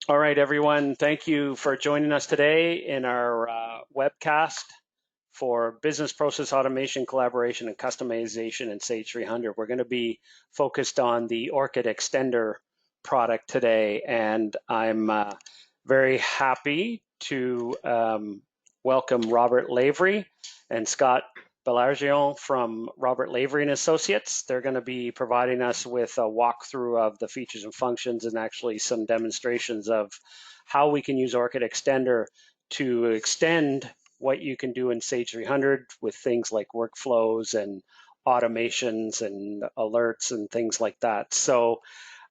All right, everyone. Thank you for joining us today in our webcast for business process automation, collaboration, and customization in Sage 300. We're going to be focused on the Orchid Extender product today, and I'm very happy to welcome Robert Lavery and Scott Belargion from Robert Lavery and Associates. They're going to be providing us with a walkthrough of the features and functions and actually some demonstrations of how we can use Orchid Extender to extend what you can do in Sage 300 with things like workflows and automations and alerts and things like that. So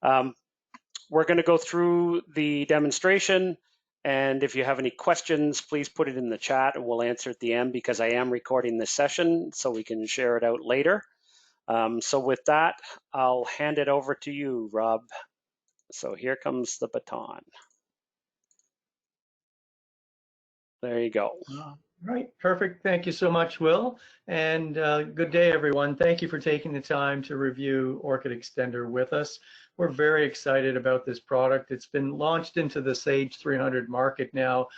we're going to go through the demonstration. And if you have any questions, please put it in the chat and we'll answer at the end because I am recording this session so we can share it out later. So with that, I'll hand it over to you, Rob. So here comes the baton. There you go. Right, perfect. Thank you so much, Will. And good day, everyone. Thank you for taking the time to review Orchid Extender with us. We're very excited about this product. It's been launched into the Sage 300 market now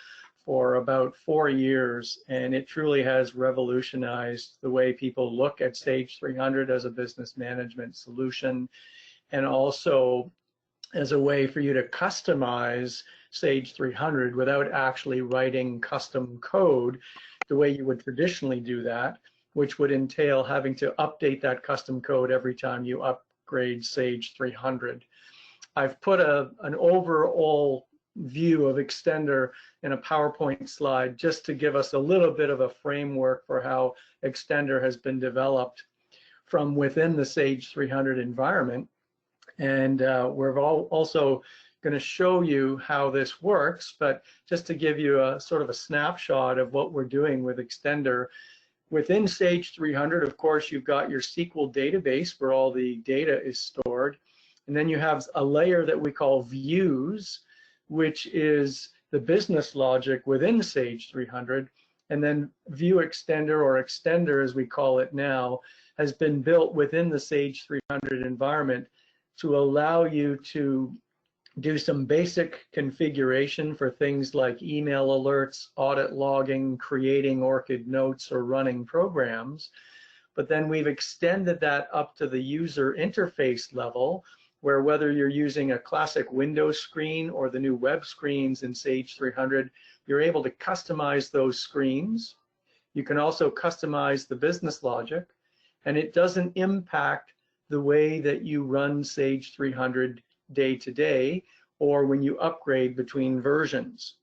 for about 4 years, and it truly has revolutionized the way people look at Sage 300 as a business management solution, and also as a way for you to customize Sage 300 without actually writing custom code the way you would traditionally do that, which would entail having to update that custom code every time you upgrade Sage 300. I've put an overall view of Extender in a PowerPoint slide just to give us a little bit of a framework for how Extender has been developed from within the Sage 300 environment. And we're also going to show you how this works, but just to give you a sort of a snapshot of what we're doing with Extender. Within Sage 300, of course, you've got your SQL database where all the data is stored. And then you have a layer that we call views, which is the business logic within Sage 300. And then View Extender, or Extender as we call it now, has been built within the Sage 300 environment to allow you to do some basic configuration for things like email alerts, audit logging, creating Orchid notes, or running programs. But then we've extended that up to the user interface level, where whether you're using a classic Windows screen or the new web screens in Sage 300, you're able to customize those screens. You can also customize the business logic, and it doesn't impact the way that you run Sage 300 day to day or when you upgrade between versions.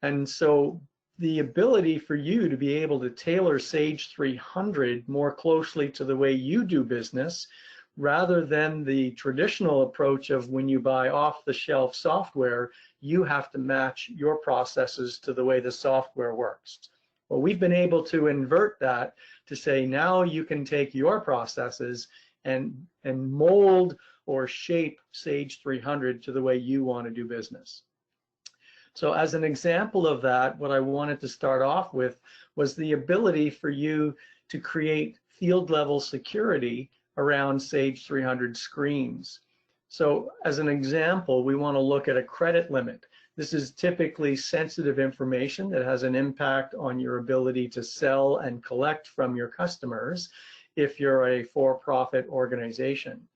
And so the ability for you to be able to tailor Sage 300 more closely to the way you do business, rather than the traditional approach of when you buy off-the-shelf software, you have to match your processes to the way the software works. Well, we've been able to invert that to say now you can take your processes and mold or shape Sage 300 to the way you want to do business. So as an example of that, what I wanted to start off with was the ability for you to create field level security around Sage 300 screens. So as an example, we want to look at a credit limit. This is typically sensitive information that has an impact on your ability to sell and collect from your customers if you're a for-profit organization.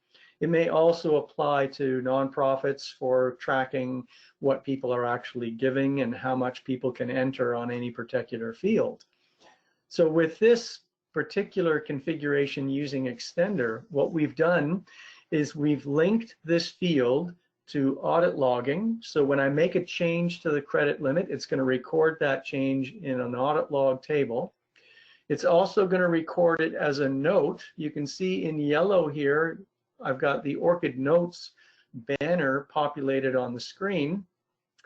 It may also apply to nonprofits for tracking what people are actually giving and how much people can enter on any particular field. So with this particular configuration using Extender, what we've done is we've linked this field to audit logging. So when I make a change to the credit limit, it's going to record that change in an audit log table. It's also going to record it as a note. You can see in yellow here, I've got the Orchid Notes banner populated on the screen,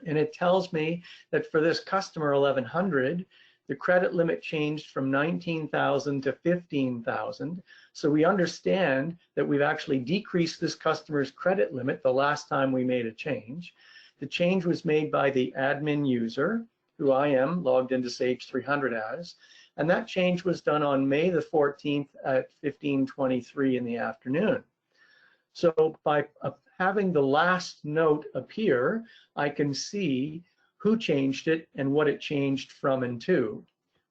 and it tells me that for this customer 1100, the credit limit changed from 19,000 to 15,000. So we understand that we've actually decreased this customer's credit limit the last time we made a change. The change was made by the admin user, who I am logged into Sage 300 as, and that change was done on May the 14th at 15:23 in the afternoon. So by having the last note appear, I can see who changed it and what it changed from and to.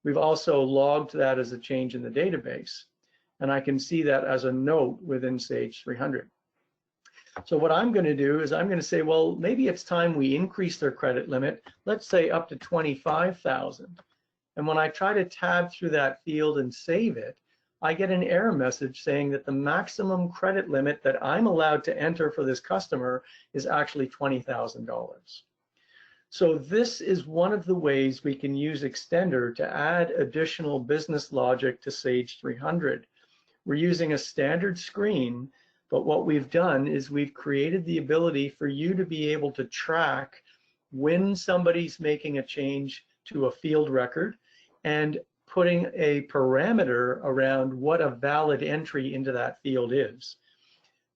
We've also logged that as a change in the database, and I can see that as a note within Sage 300. So what I'm going to do is I'm going to say, well, maybe it's time we increase their credit limit, let's say up to 25,000. And when I try to tab through that field and save it, I get an error message saying that the maximum credit limit that I'm allowed to enter for this customer is actually $20,000. So this is one of the ways we can use Extender to add additional business logic to Sage 300. We're using a standard screen, but what we've done is we've created the ability for you to be able to track when somebody's making a change to a field record and putting a parameter around what a valid entry into that field is.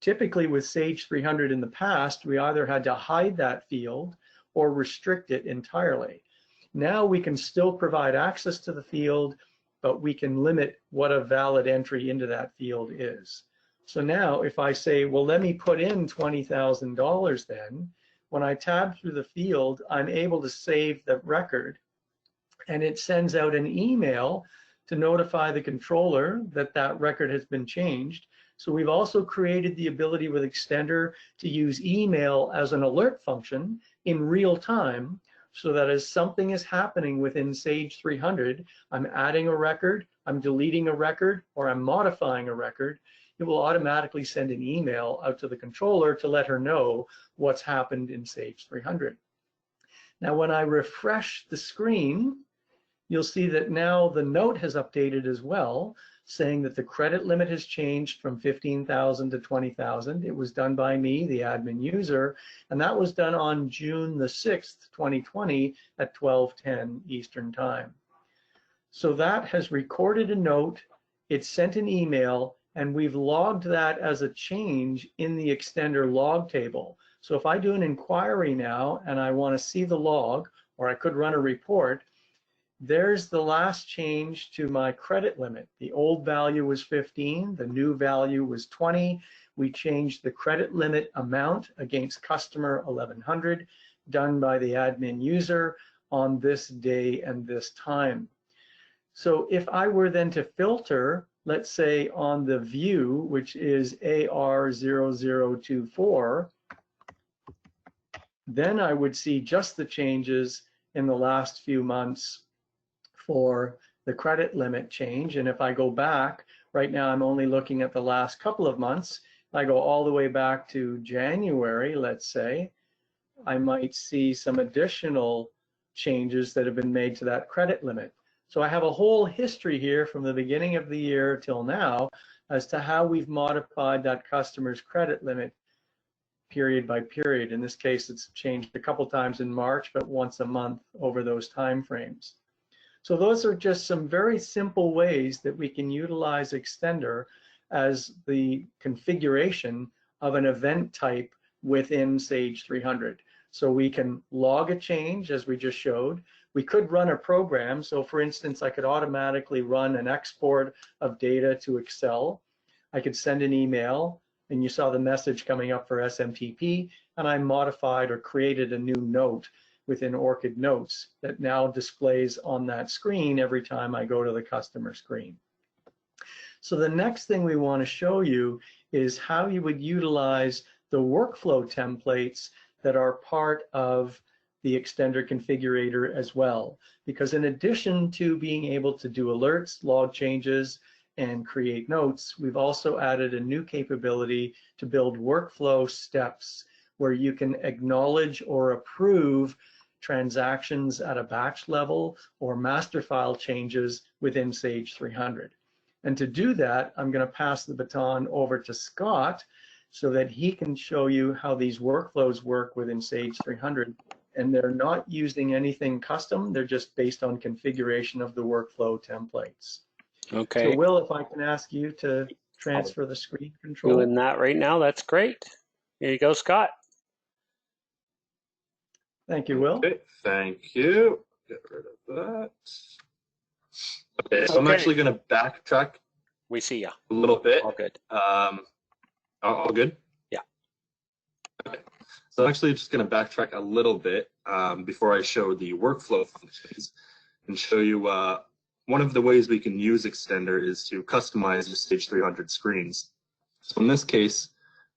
Typically with Sage 300 in the past, we either had to hide that field or restrict it entirely. Now we can still provide access to the field, but we can limit what a valid entry into that field is. So now if I say, well, let me put in $20,000 then, when I tab through the field, I'm able to save the record, and it sends out an email to notify the controller that that record has been changed. So we've also created the ability with Extender to use email as an alert function in real time, so that as something is happening within Sage 300, I'm adding a record, I'm deleting a record, or I'm modifying a record, it will automatically send an email out to the controller to let her know what's happened in Sage 300. Now, when I refresh the screen, you'll see that now the note has updated as well, saying that the credit limit has changed from 15,000 to 20,000. It was done by me, the admin user, and that was done on June the 6th, 2020 at 12:10 Eastern Time. So that has recorded a note, it's sent an email, and we've logged that as a change in the Extender log table. So if I do an inquiry now and I want to see the log, or I could run a report, there's the last change to my credit limit. The old value was 15, the new value was 20. We changed the credit limit amount against customer 1100, done by the admin user on this day and this time. So if I were then to filter, let's say on the view, which is AR0024, then I would see just the changes in the last few months for the credit limit change. And if I go back, right now I'm only looking at the last couple of months. If I go all the way back to January, let's say, I might see some additional changes that have been made to that credit limit. So I have a whole history here from the beginning of the year till now as to how we've modified that customer's credit limit period by period. In this case, it's changed a couple times in March, but once a month over those time frames. So those are just some very simple ways that we can utilize Extender as the configuration of an event type within Sage 300. So we can log a change, as we just showed. We could run a program. So for instance, I could automatically run an export of data to Excel. I could send an email, and you saw the message coming up for SMTP, and I modified or created a new note within Orchid Notes that now displays on that screen every time I go to the customer screen. So the next thing we want to show you is how you would utilize the workflow templates that are part of the Extender configurator as well. Because in addition to being able to do alerts, log changes, and create notes, we've also added a new capability to build workflow steps where you can acknowledge or approve transactions at a batch level or master file changes within Sage 300. And to do that, I'm going to pass the baton over to Scott so that he can show you how these workflows work within Sage 300. And they're not using anything custom, they're just based on configuration of the workflow templates. Okay. So Will, if I can ask you to transfer the screen control. Doing that right now, that's great. Here you go, Scott. Thank you, Will. Okay, thank you. Get rid of that. Okay, so I'm actually going to backtrack. We see ya. A little bit. All good. All good? Yeah. Okay. So I'm actually just going to backtrack a little bit before I show the workflow functions and show you one of the ways we can use Extender is to customize your Sage 300 screens. So in this case,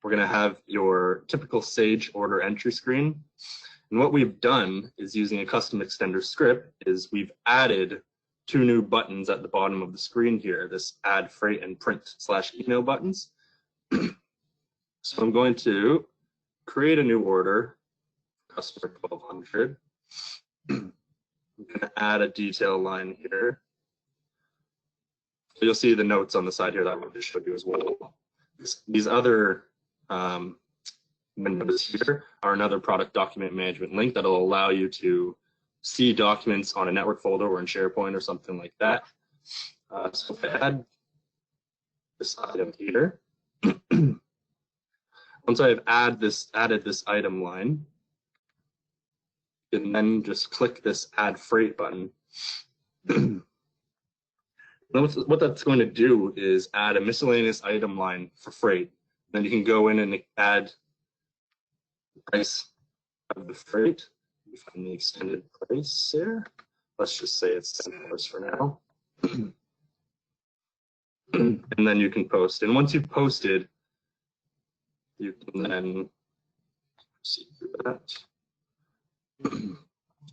we're going to have your typical Sage order entry screen. And what we've done is using a custom Extender script is we've added 2 new buttons at the bottom of the screen here, this add freight and print/email buttons. So I'm going to create a new order, customer 1200. I'm going to add a detail line here. So you'll see the notes on the side here that I wanted to show you as well. These other windows here are another product document management link that'll allow you to see documents on a network folder or in SharePoint or something like that. So if I add this item here, once I've added this item line, and then just click this add freight button. What that's going to do is add a miscellaneous item line for freight. Then you can go in and add the price of the freight. You find the extended price here. Let's just say it's $10 for now. And then you can post. And once you've posted, you can then see that.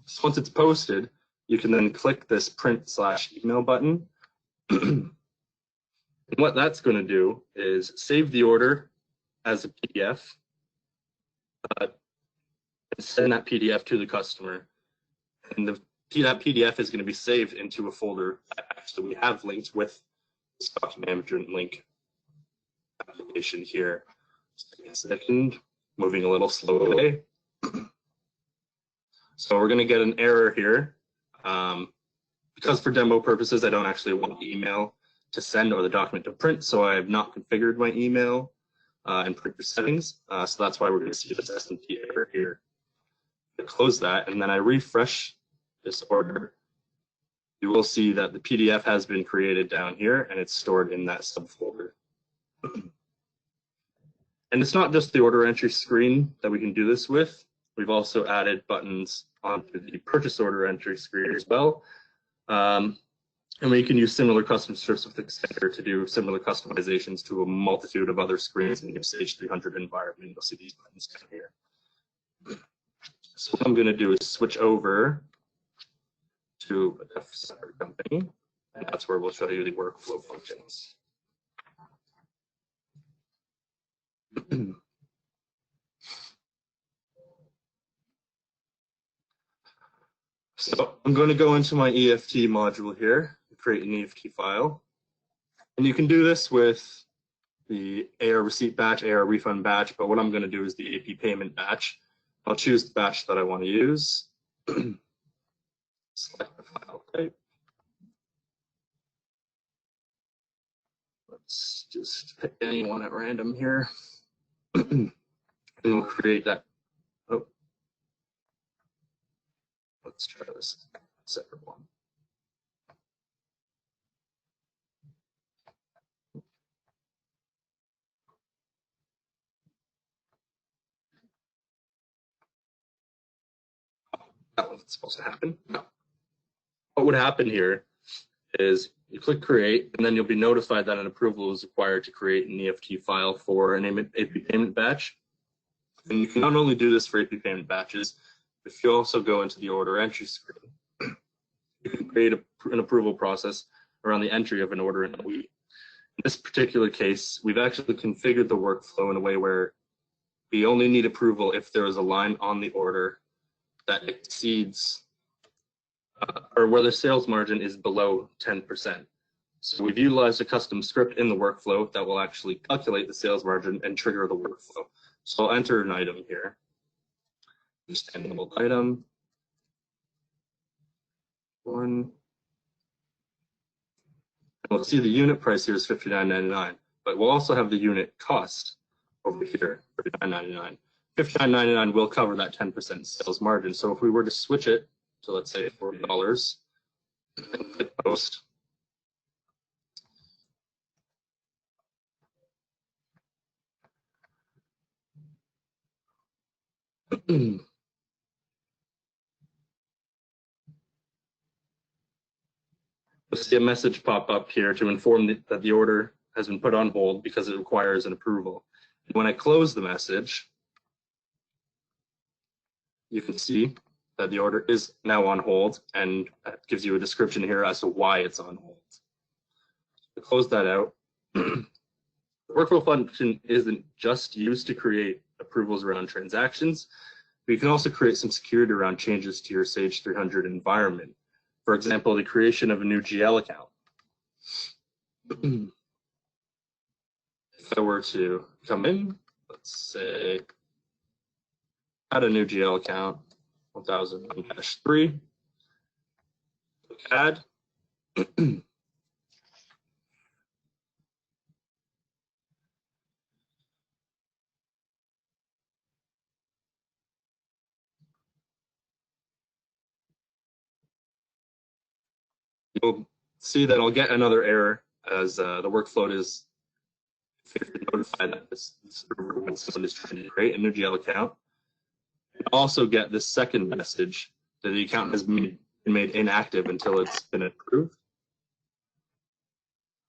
So once it's posted, you can then click this print/email button. And what that's going to do is save the order as a PDF and send that PDF to the customer. And that PDF is going to be saved into a folder that actually we have linked with this document management link application here. Just a second, moving a little slowly. So we're going to get an error here. Because for demo purposes, I don't actually want the email to send or the document to print, so I have not configured my email and printer settings. So that's why we're going to see this SMT error here. I close that, and then I refresh this order. You will see that the PDF has been created down here, and it's stored in that subfolder. And it's not just the order entry screen that we can do this with. We've also added buttons onto the purchase order entry screen as well. And we can use similar custom scripts with Extender to do similar customizations to a multitude of other screens in your Sage 300 environment. You'll see these buttons down here. So what I'm going to do is switch over to a separate company, and that's where we'll show you the workflow functions. So I'm going to go into my EFT module here, create an EFT file. And you can do this with the AR receipt batch, AR refund batch, but what I'm going to do is the AP payment batch. I'll choose the batch that I want to use. Select the file type. Let's just pick any one at random here. And we'll create that. Oh, let's try this separate one. That wasn't supposed to happen. No. What would happen here is you click create, and then you'll be notified that an approval is required to create an EFT file for an AP payment batch. And you can not only do this for AP payment batches, but if you also go into the order entry screen, you can create an approval process around the entry of an order in a week. In this particular case, we've actually configured the workflow in a way where we only need approval if there is a line on the order that exceeds or where the sales margin is below 10%. So we've utilized a custom script in the workflow that will actually calculate the sales margin and trigger the workflow. So I'll enter an item here, just an item, one. And we'll see the unit price here is $59.99, but we'll also have the unit cost over here, $39.99. $59.99 will cover that 10% sales margin. So if we were to switch it to, let's say, $40 and click post, You'll see a message pop up here to inform that the order has been put on hold because it requires an approval. And when I close the message, you can see that the order is now on hold, and that gives you a description here as to why it's on hold. To close that out, the workflow function isn't just used to create approvals around transactions, but you can also create some security around changes to your Sage 300 environment. For example, the creation of a new GL account. If I were to come in, let's say, add a new GL account, 1001-3, click add. You'll see that I'll get another error as the workflow is notified that this someone is trying to create a new GL account. I'll also get this second message that the account has been made inactive until it's been approved.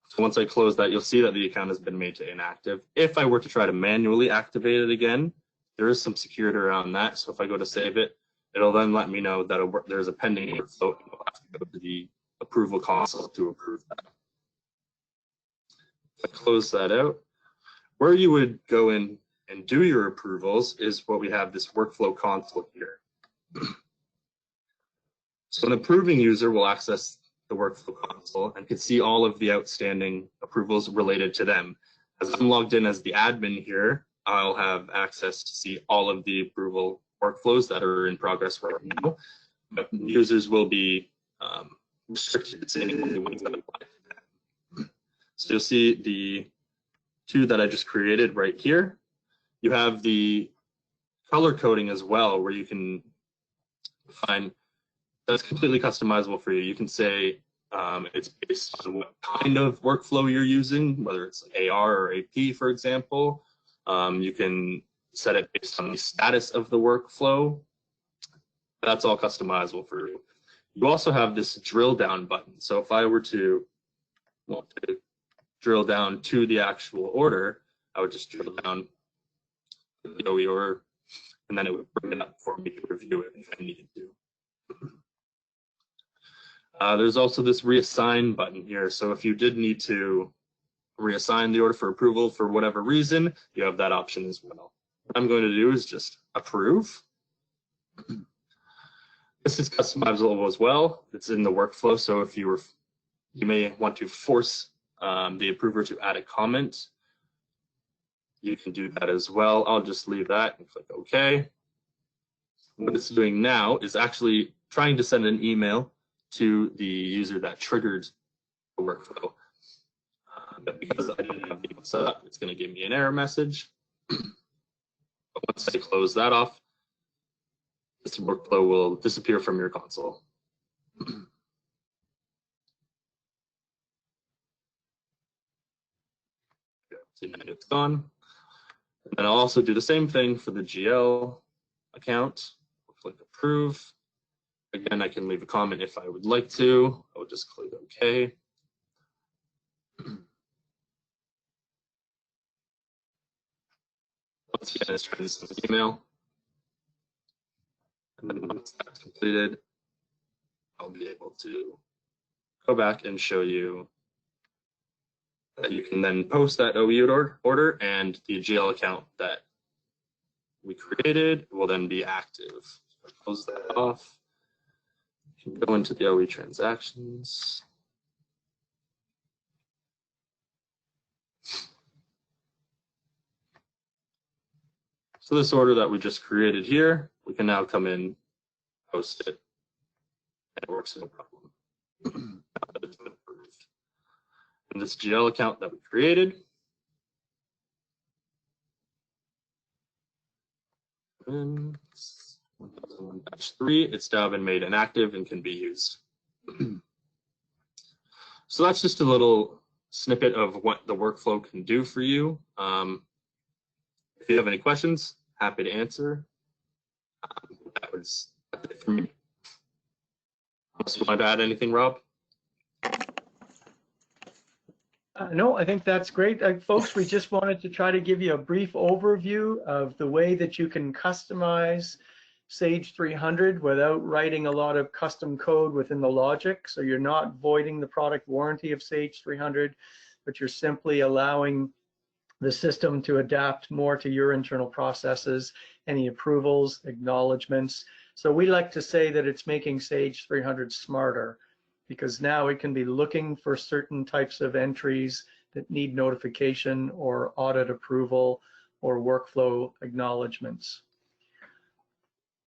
So once I close that, you'll see that the account has been made to inactive. If I were to try to manually activate it again, there is some security around that. So if I go to save it, it'll then let me know that there's a pending workflow. I'll have to go to the approval console to approve that. If I close that out, where you would go in and do your approvals is what we have this workflow console here. So an approving user will access the workflow console and can see all of the outstanding approvals related to them. As I'm logged in as the admin here, I'll have access to see all of the approval workflows that are in progress right now. But users will be restricted to seeing only ones that apply to them. So you'll see the two that I just created right here. You have the color coding as well, where you can find that's completely customizable for you. You can say it's based on what kind of workflow you're using, whether it's AR or AP, for example. You can set it based on the status of the workflow. That's all customizable for you. You also have this drill down button. So if I were to want to drill down to the actual order, I would just drill down to the OE order, and then it would bring it up for me to review it if I needed to. There's also this reassign button here. So if you did need to reassign the order for approval for whatever reason, you have that option as well. What I'm going to do is just approve. This is customizable as well. It's in the workflow. So if you may want to force the approver to add a comment, you can do that as well. I'll just leave that and click OK. What it's doing now is actually trying to send an email to the user that triggered the workflow. But because I didn't have the email set up, it's going to give me an error message. But once I close that off, this workflow will disappear from your console. So now it's gone. And then I'll also do the same thing for the GL account. I'll click approve. Again, I can leave a comment if I would like to. I would just click OK. Once again, it's trying to send an email. And then once that's completed, I'll be able to go back and show you that you can then post that OE order, and the GL account that we created will then be active. So close that off. You can go into the OE transactions. So this order that we just created here, we can now come in, post it, and it works no problem. Now that it's been approved. And this GL account that we created, and 1001-3, it's now been made inactive and can be used. So that's just a little snippet of what the workflow can do for you. If you have any questions, happy to answer. That's it for me. Unless you want to add anything, Rob? No, I think that's great. Folks, we just wanted to try to give you a brief overview of the way that you can customize Sage 300 without writing a lot of custom code within the logic. So you're not voiding the product warranty of Sage 300, but you're simply allowing the system to adapt more to your internal processes, any approvals, acknowledgements. So we like to say that it's making Sage 300 smarter, because now it can be looking for certain types of entries that need notification or audit approval or workflow acknowledgements.